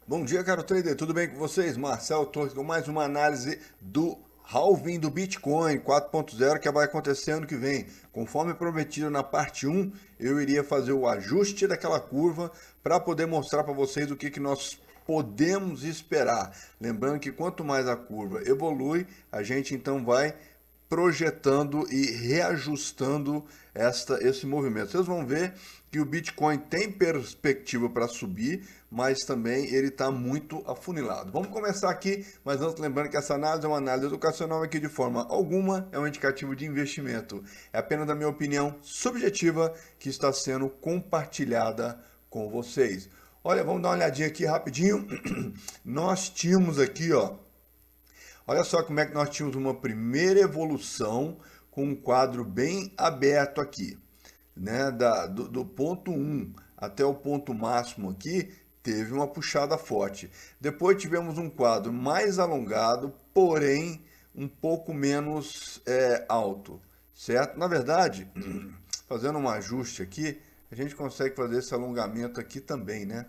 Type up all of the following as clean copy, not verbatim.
Bom dia, caro trader. Tudo bem com vocês? Marcel Torres com mais uma análise do halving do Bitcoin 4.0 que vai acontecer ano que vem. Conforme prometido na parte 1, eu iria fazer o ajuste daquela curva para poder mostrar para vocês o que nós podemos esperar. Lembrando que quanto mais a curva evolui, a gente então vai projetando e reajustando esse movimento. Vocês vão ver que o Bitcoin tem perspectiva para subir, mas também ele está muito afunilado. Vamos começar aqui, mas antes lembrando que essa análise é uma análise educacional aqui de forma alguma é um indicativo de investimento. É apenas a minha opinião subjetiva que está sendo compartilhada com vocês. Olha, vamos dar uma olhadinha aqui rapidinho. Nós tínhamos aqui, ó, olha só como é que nós tínhamos uma primeira evolução com um quadro bem aberto aqui, né? Do ponto 1 até o ponto máximo aqui, teve uma puxada forte. Depois tivemos um quadro mais alongado, porém um pouco menos alto, certo? Na verdade, fazendo um ajuste aqui, a gente consegue fazer esse alongamento aqui também, né?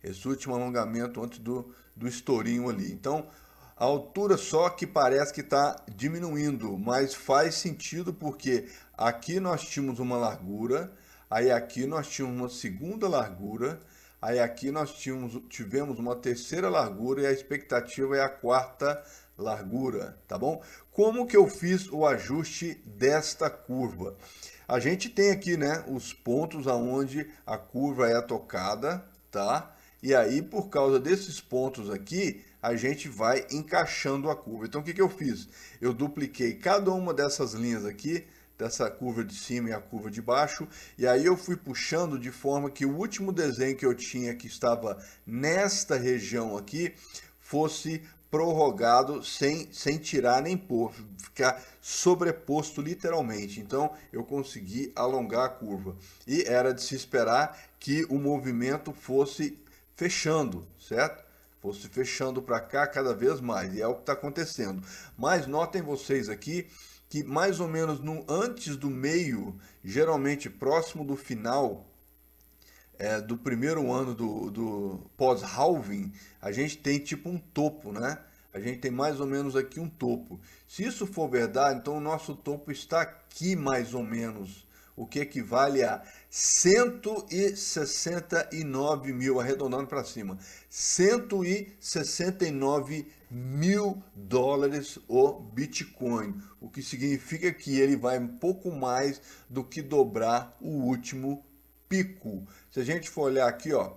Esse último alongamento antes do estourinho ali. Então, a altura só que parece que está diminuindo, mas faz sentido porque aqui nós tínhamos uma largura, aí aqui nós tínhamos uma segunda largura, aí aqui nós tivemos uma terceira largura e a expectativa é a quarta largura, tá bom? Como que eu fiz o ajuste desta curva? A gente tem aqui, né, os pontos aonde a curva é tocada, tá? E aí, por causa desses pontos aqui, a gente vai encaixando a curva. Então, o que eu fiz? Eu dupliquei cada uma dessas linhas aqui, dessa curva de cima e a curva de baixo, e aí eu fui puxando de forma que o último desenho que eu tinha, que estava nesta região aqui, fosse prorrogado sem tirar nem pôr, ficar sobreposto literalmente. Então eu consegui alongar a curva. E era de se esperar que o movimento fosse fechando, certo? Fosse fechando para cá cada vez mais, e é o que está acontecendo. Mas notem vocês aqui que mais ou menos antes do meio, geralmente próximo do final do primeiro ano do pós-halving, a gente tem tipo um topo, né? A gente tem mais ou menos aqui um topo. Se isso for verdade, então o nosso topo está aqui mais ou menos, o que equivale a 169 mil, arredondando para cima, 169 mil dólares o Bitcoin, o que significa que ele vai um pouco mais do que dobrar o último pico. Se a gente for olhar aqui, ó,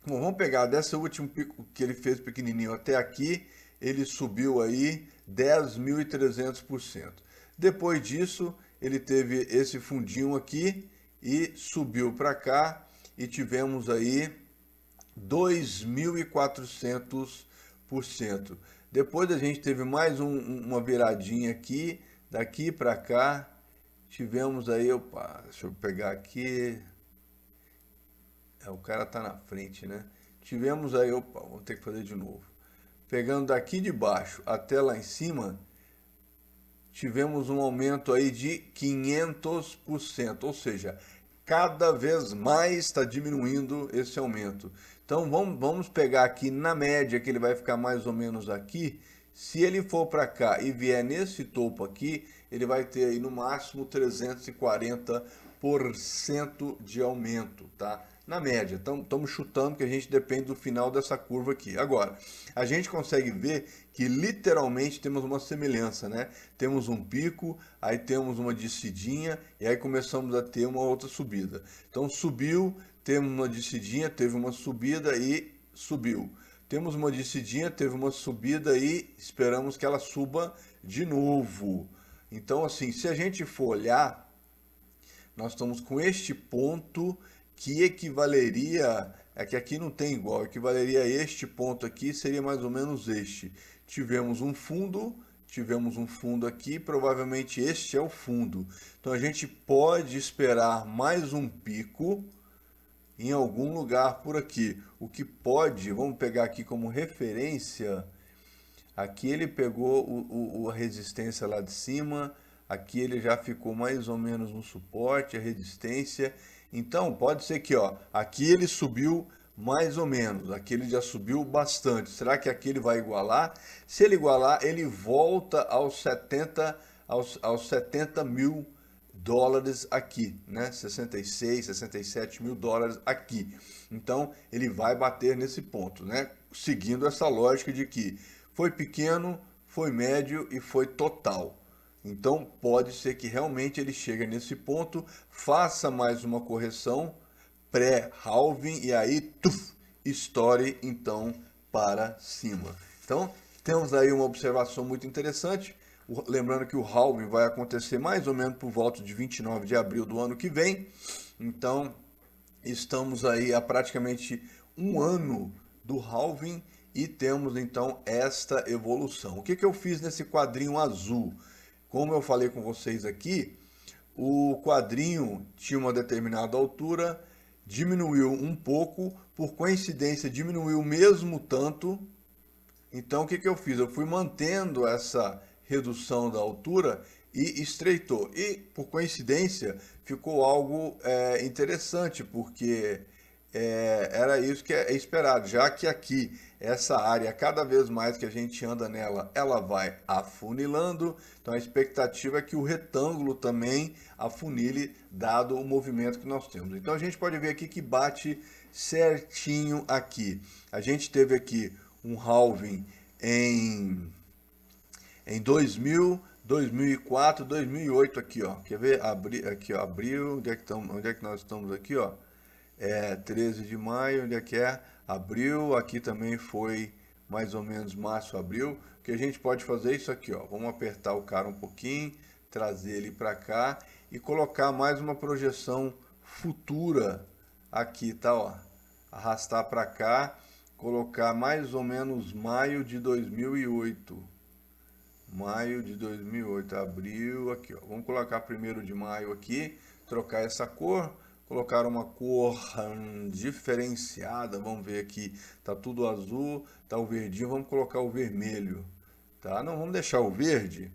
bom, vamos pegar desse último pico que ele fez pequenininho até aqui, ele subiu aí 10.300%. Depois disso, ele teve esse fundinho aqui e subiu para cá e tivemos aí 2.400%. Depois a gente teve mais uma viradinha aqui, daqui para cá, tivemos aí, opa, deixa eu pegar aqui, o cara tá na frente, né? Tivemos aí, opa, vamos ter que fazer de novo. Pegando daqui de baixo até lá em cima, tivemos um aumento aí de 500%, ou seja, cada vez mais está diminuindo esse aumento. Então vamos pegar aqui na média, que ele vai ficar mais ou menos aqui. Se ele for para cá e vier nesse topo aqui, ele vai ter aí no máximo 340% de aumento, tá? Na média, estamos chutando que a gente depende do final dessa curva aqui. Agora, a gente consegue ver que literalmente temos uma semelhança, né? Temos um pico, aí temos uma descidinha e aí começamos a ter uma outra subida. Então subiu, temos uma descidinha, teve uma subida e subiu. Temos uma descidinha, teve uma subida e esperamos que ela suba de novo. Então, assim, se a gente for olhar, nós estamos com este ponto que equivaleria, é que aqui não tem igual, equivaleria a este ponto aqui, seria mais ou menos este. Tivemos um fundo aqui, provavelmente este é o fundo. Então a gente pode esperar mais um pico em algum lugar por aqui. O que pode, vamos pegar aqui como referência, aqui ele pegou a resistência lá de cima, aqui ele já ficou mais ou menos no suporte, a resistência, Então, pode ser que, ó, aqui ele subiu mais ou menos, aqui ele já subiu bastante. Será que aqui ele vai igualar? Se ele igualar, ele volta aos 70 mil dólares aqui, né? 66, 67 mil dólares aqui. Então, ele vai bater nesse ponto, né? Seguindo essa lógica de que foi pequeno, foi médio e foi total. Então, pode ser que realmente ele chegue nesse ponto, faça mais uma correção pré-halving e aí, estoure então para cima. Então, temos aí uma observação muito interessante. Lembrando que o halving vai acontecer mais ou menos por volta de 29 de abril do ano que vem. Então, estamos aí há praticamente um ano do halving e temos então esta evolução. O que eu fiz nesse quadrinho azul? Como eu falei com vocês aqui, o quadrinho tinha uma determinada altura, diminuiu um pouco, por coincidência diminuiu mesmo tanto. Então o que eu fiz? Eu fui mantendo essa redução da altura e estreitou. E por coincidência ficou algo interessante, porque era isso que é esperado, já que aqui essa área, cada vez mais que a gente anda nela, ela vai afunilando. Então a expectativa é que o retângulo também afunile, dado o movimento que nós temos. Então a gente pode ver aqui que bate certinho aqui. A gente teve aqui um halving em 2000, 2004, 2008 aqui, ó. Quer ver? Aqui, ó, abril, onde é que nós estamos aqui, ó? 13 de maio, onde é que é? Abril, aqui também foi mais ou menos março, abril. O que a gente pode fazer é isso aqui, ó. Vamos apertar o cara um pouquinho, trazer ele para cá e colocar mais uma projeção futura aqui, tá, ó. Arrastar para cá, colocar mais ou menos maio de 2008. Maio de 2008, abril, aqui, ó. Vamos colocar 1º de maio aqui, trocar essa cor, colocar uma cor diferenciada. Vamos ver aqui, tá tudo azul, tá o verdinho, vamos colocar o vermelho, tá? Não, vamos deixar o verde.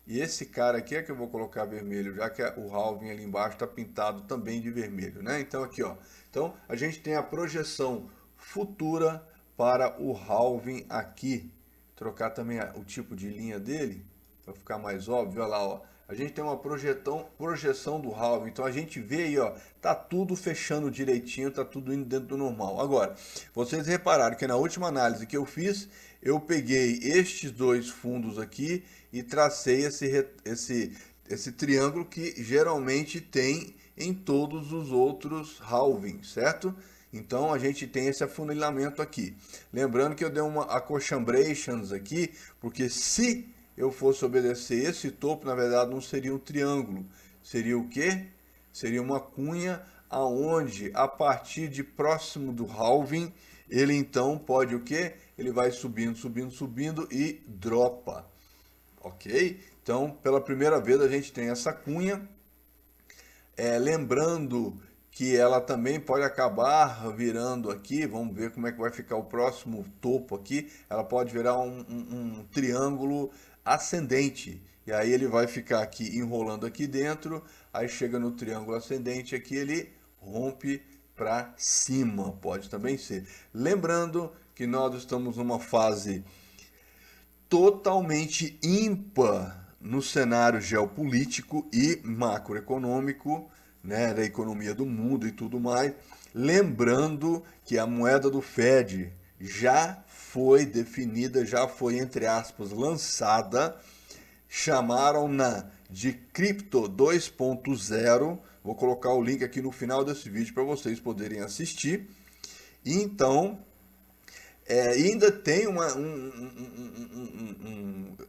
E esse cara aqui é que eu vou colocar vermelho, já que o halving ali embaixo está pintado também de vermelho, né? Então aqui, ó. Então a gente tem a projeção futura para o halving aqui. Trocar também o tipo de linha dele, para ficar mais óbvio. Olha lá, ó. A gente tem uma projeção do halving, então a gente vê aí, ó, tá tudo fechando direitinho, tá tudo indo dentro do normal. Agora, vocês repararam que na última análise que eu fiz, eu peguei estes dois fundos aqui e tracei esse triângulo que geralmente tem em todos os outros halvings, certo? Então a gente tem esse afunilamento aqui. Lembrando que eu dei uma acochambrations aqui, porque se eu fosse obedecer esse topo, na verdade não seria um triângulo. Seria o quê? Seria uma cunha aonde, a partir de próximo do halving, ele então pode o quê? Ele vai subindo, subindo, subindo e dropa. Ok? Então, pela primeira vez a gente tem essa cunha. Lembrando que ela também pode acabar virando aqui, vamos ver como é que vai ficar o próximo topo aqui, ela pode virar um triângulo ascendente, e aí ele vai ficar aqui enrolando aqui dentro, aí chega no triângulo ascendente aqui, ele rompe para cima, pode também ser. Lembrando que nós estamos numa fase totalmente ímpar no cenário geopolítico e macroeconômico, né, da economia do mundo e tudo mais. Lembrando que a moeda do Fed já foi definida, já foi, entre aspas, lançada. Chamaram-na de Cripto 2.0. Vou colocar o link aqui no final desse vídeo para vocês poderem assistir. Então, ainda tem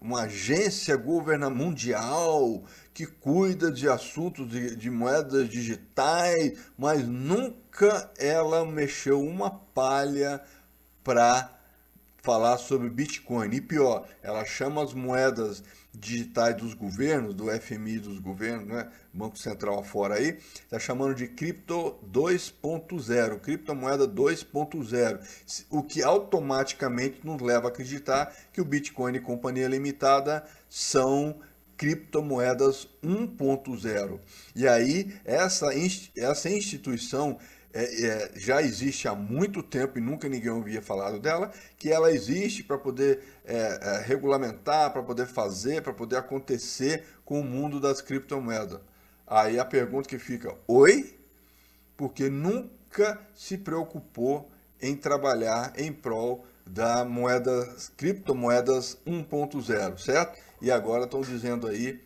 uma agência mundial que cuida de assuntos de moedas digitais, mas nunca ela mexeu uma palha para falar sobre Bitcoin. E pior, ela chama as moedas digitais dos governos, do FMI dos governos, né? Banco Central afora aí, está chamando de Cripto 2.0, criptomoeda 2.0, o que automaticamente nos leva a acreditar que o Bitcoin e Companhia Limitada são criptomoedas 1.0. E aí, essa instituição já existe há muito tempo e nunca ninguém havia falado dela, que ela existe para poder regulamentar, para poder fazer, para poder acontecer com o mundo das criptomoedas. Aí a pergunta que fica, oi? Porque nunca se preocupou em trabalhar em prol da criptomoedas 1.0, certo? E agora estão dizendo aí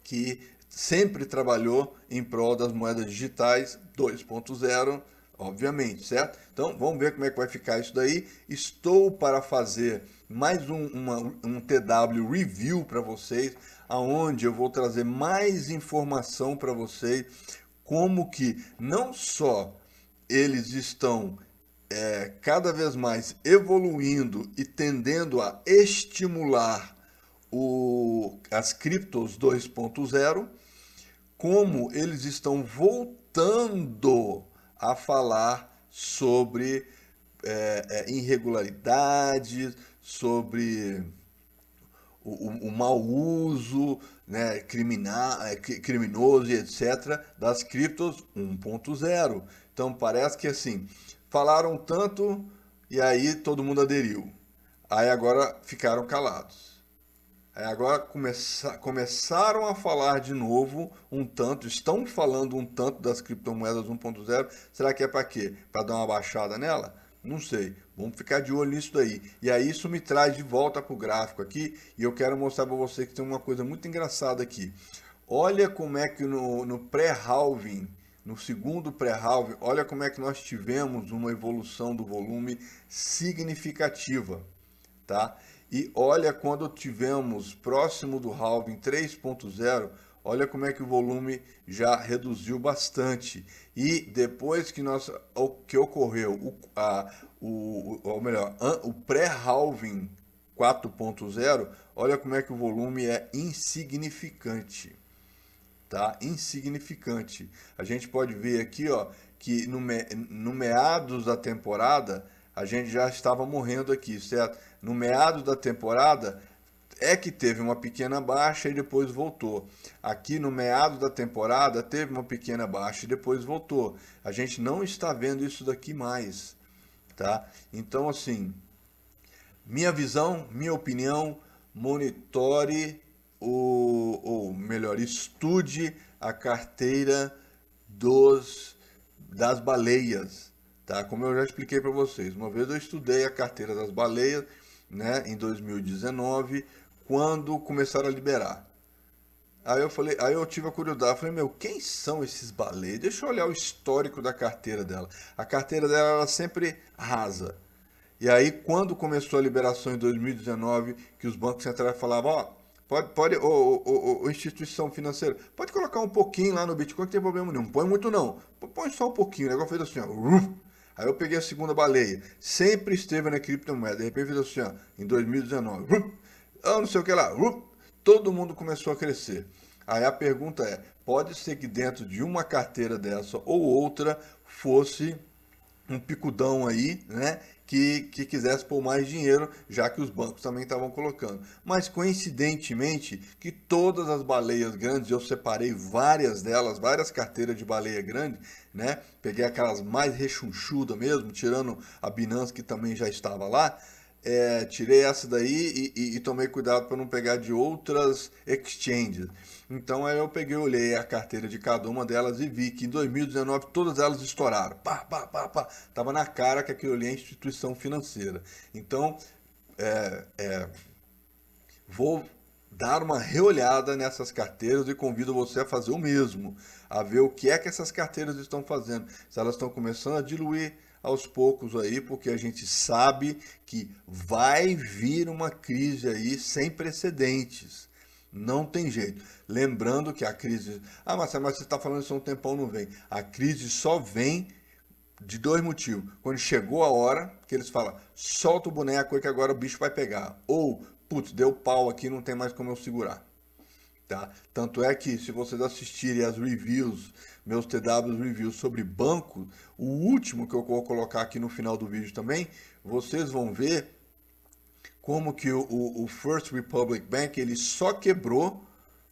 que sempre trabalhou em prol das moedas digitais 2.0, obviamente, certo? Então vamos ver como é que vai ficar isso daí. Estou para fazer mais um TW Review para vocês, aonde eu vou trazer mais informação para vocês, como que não só eles estão cada vez mais evoluindo e tendendo a estimular as criptos 2.0, como eles estão voltando a falar sobre irregularidades, sobre o mau uso, né, criminoso e etc. das criptos 1.0. Então parece que assim, falaram tanto e aí todo mundo aderiu. Aí agora ficaram calados. Aí agora começaram a falar de novo um tanto, estão falando um tanto das criptomoedas 1.0. Será que é para quê? Para dar uma baixada nela? Não sei. Vamos ficar de olho nisso daí. E aí isso me traz de volta para o gráfico aqui e eu quero mostrar para você que tem uma coisa muito engraçada aqui. Olha como é que no pré-halving, no segundo pré-halving, olha como é que nós tivemos uma evolução do volume significativa, tá? E olha quando tivemos próximo do halving 3.0, olha como é que o volume já reduziu bastante. E depois que ocorreu o pré-halving 4.0, olha como é que o volume é insignificante. Tá? Insignificante. A gente pode ver aqui, ó, que no meados da temporada a gente já estava morrendo aqui, certo? No meados da temporada é que teve uma pequena baixa e depois voltou. Aqui no meados da temporada teve uma pequena baixa e depois voltou. A gente não está vendo isso daqui mais, tá? Então assim, minha visão, minha opinião, monitore ou melhor, estude a carteira das baleias, tá? Como eu já expliquei para vocês, uma vez eu estudei a carteira das baleias, né, em 2019, quando começaram a liberar. Aí eu tive a curiosidade, falei, meu, quem são esses baleias? Deixa eu olhar o histórico da carteira dela. A carteira dela era sempre rasa. E aí, quando começou a liberação em 2019, que os bancos centrais falavam, ó, instituição financeira, pode colocar um pouquinho lá no Bitcoin que tem problema nenhum. Não põe muito não. Põe só um pouquinho. O negócio fez assim, ó. Aí eu peguei a segunda baleia. Sempre esteve na criptomoeda. De repente fez assim, ó, em 2019. Não sei o que lá. Todo mundo começou a crescer. Aí a pergunta é, pode ser que dentro de uma carteira dessa ou outra fosse um picudão aí, né, que quisesse pôr mais dinheiro, já que os bancos também estavam colocando. Mas coincidentemente, que todas as baleias grandes, eu separei várias delas, várias carteiras de baleia grande, né, peguei aquelas mais rechonchudas mesmo, tirando a Binance que também já estava lá, tirei essa daí e tomei cuidado para não pegar de outras exchanges. Então aí eu peguei, olhei a carteira de cada uma delas e vi que em 2019 todas elas estouraram. Pá, pá, pá, pá. Tava na cara que aquilo ali é instituição financeira. Então vou dar uma reolhada nessas carteiras e convido você a fazer o mesmo, a ver o que é que essas carteiras estão fazendo, se elas estão começando a diluir aos poucos aí, porque a gente sabe que vai vir uma crise aí sem precedentes. Não tem jeito. Lembrando que a crise... mas você está falando isso há um tempão, não vem. A crise só vem de dois motivos. Quando chegou a hora, que eles falam, solta o boneco aí que agora o bicho vai pegar. Ou, putz, deu pau aqui, não tem mais como eu segurar. Tá? Tanto é que se vocês assistirem as reviews, meus TW reviews sobre banco, o último que eu vou colocar aqui no final do vídeo também, vocês vão ver como que o First Republic Bank ele só quebrou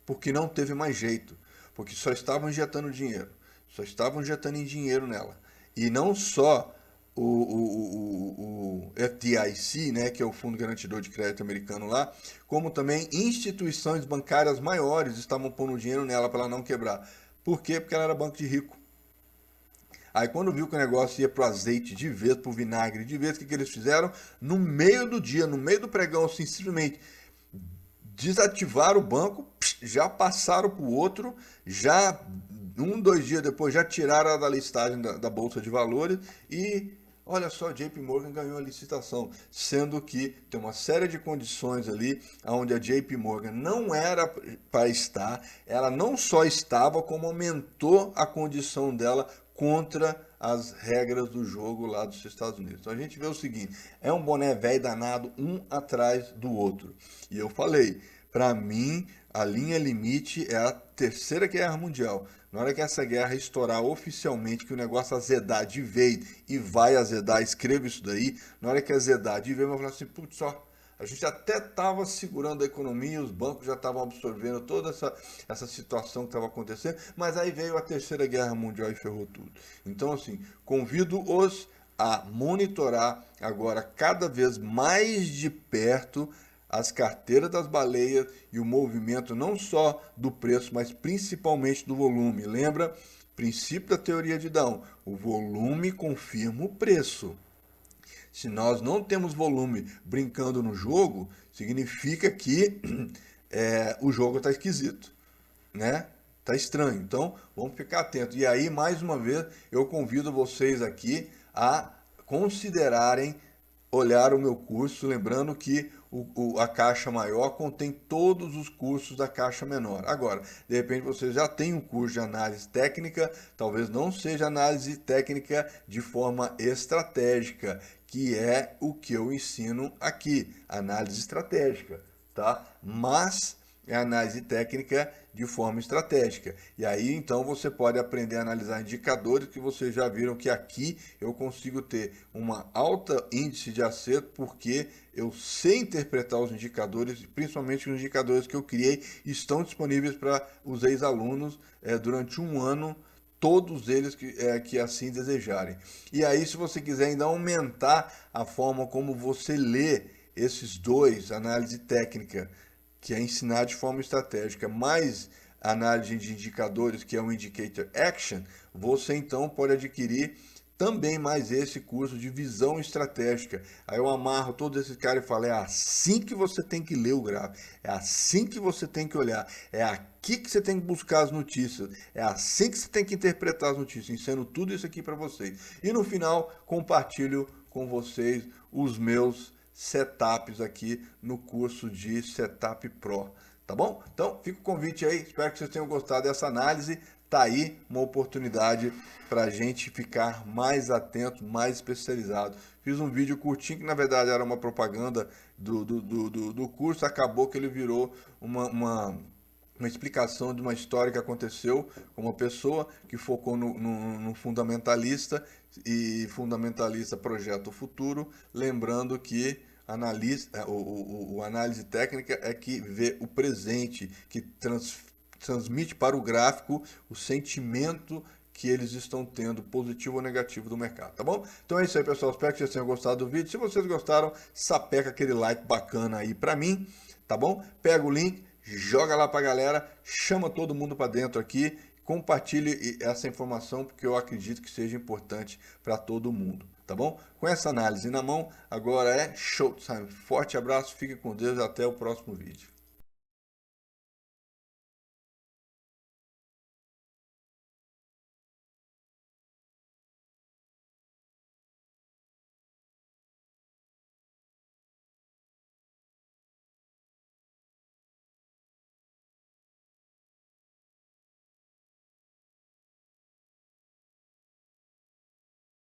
porque não teve mais jeito, porque só estavam injetando dinheiro, só estavam injetando em dinheiro nela. E não só o FDIC, né, que é o Fundo Garantidor de Crédito americano lá, como também instituições bancárias maiores estavam pondo dinheiro nela para ela não quebrar. Por quê? Porque ela era banco de rico. Aí quando viu que o negócio ia pro azeite de vez, pro vinagre de vez, o que, que eles fizeram? No meio do dia, no meio do pregão, assim, simplesmente desativaram o banco, já passaram para o outro, já 2 dias depois já tiraram ela da listagem da Bolsa de Valores e olha só, JP Morgan ganhou a licitação, sendo que tem uma série de condições ali onde a JP Morgan não era para estar, ela não só estava, como aumentou a condição dela contra as regras do jogo lá dos Estados Unidos. Então a gente vê o seguinte, é um boné velho danado um atrás do outro. E eu falei, para mim a linha limite é a Terceira Guerra Mundial. Na hora que essa guerra estourar oficialmente, que o negócio azedar de vez e vai azedar, escreva isso daí, na hora que azedar de vez, eu vou falar assim, putz, só, a gente até estava segurando a economia, os bancos já estavam absorvendo toda essa situação que estava acontecendo, mas aí veio a Terceira Guerra Mundial e ferrou tudo. Então, assim, convido-os a monitorar agora cada vez mais de perto as carteiras das baleias e o movimento não só do preço, mas principalmente do volume. Lembra? Princípio da teoria de Down. O volume confirma o preço. Se nós não temos volume brincando no jogo, significa que o jogo está esquisito, né? Tá estranho. Então, vamos ficar atentos. E aí, mais uma vez, eu convido vocês aqui a considerarem olhar o meu curso, lembrando que a caixa maior contém todos os cursos da caixa menor. Agora, de repente você já tem um curso de análise técnica, talvez não seja análise técnica de forma estratégica, que é o que eu ensino aqui, análise estratégica, tá? Mas é análise técnica de forma estratégica. E aí então você pode aprender a analisar indicadores que vocês já viram que aqui eu consigo ter uma alta índice de acerto porque eu sei interpretar os indicadores, principalmente os indicadores que eu criei, estão disponíveis para os ex-alunos durante um ano, todos eles que assim desejarem. E aí, se você quiser ainda aumentar a forma como você lê esses dois, análise técnica, que é ensinar de forma estratégica, mais análise de indicadores, que é o Indicator Action, você então pode adquirir também mais esse curso de visão estratégica. Aí eu amarro todos esses caras e falo, é assim que você tem que ler o gráfico, é assim que você tem que olhar, é aqui que você tem que buscar as notícias, é assim que você tem que interpretar as notícias, ensino tudo isso aqui para vocês. E no final, compartilho com vocês os meus setups aqui no curso de Setup Pro, tá bom? Então, fica o convite aí, espero que vocês tenham gostado dessa análise. Tá aí uma oportunidade para a gente ficar mais atento, mais especializado. Fiz um vídeo curtinho que na verdade era uma propaganda do curso, acabou que ele virou uma explicação de uma história que aconteceu com uma pessoa que focou no fundamentalista e fundamentalista projeta o futuro, lembrando que o análise técnica é que vê o presente, que transmite para o gráfico o sentimento que eles estão tendo, positivo ou negativo do mercado, tá bom? Então é isso aí, pessoal, espero que vocês tenham gostado do vídeo. Se vocês gostaram, sapeca aquele like bacana aí pra mim, tá bom? Pega o link, joga lá pra galera, chama todo mundo pra dentro aqui, compartilhe essa informação porque eu acredito que seja importante para todo mundo, tá bom? Com essa análise na mão, agora é showtime. Forte abraço, fique com Deus, até o próximo vídeo.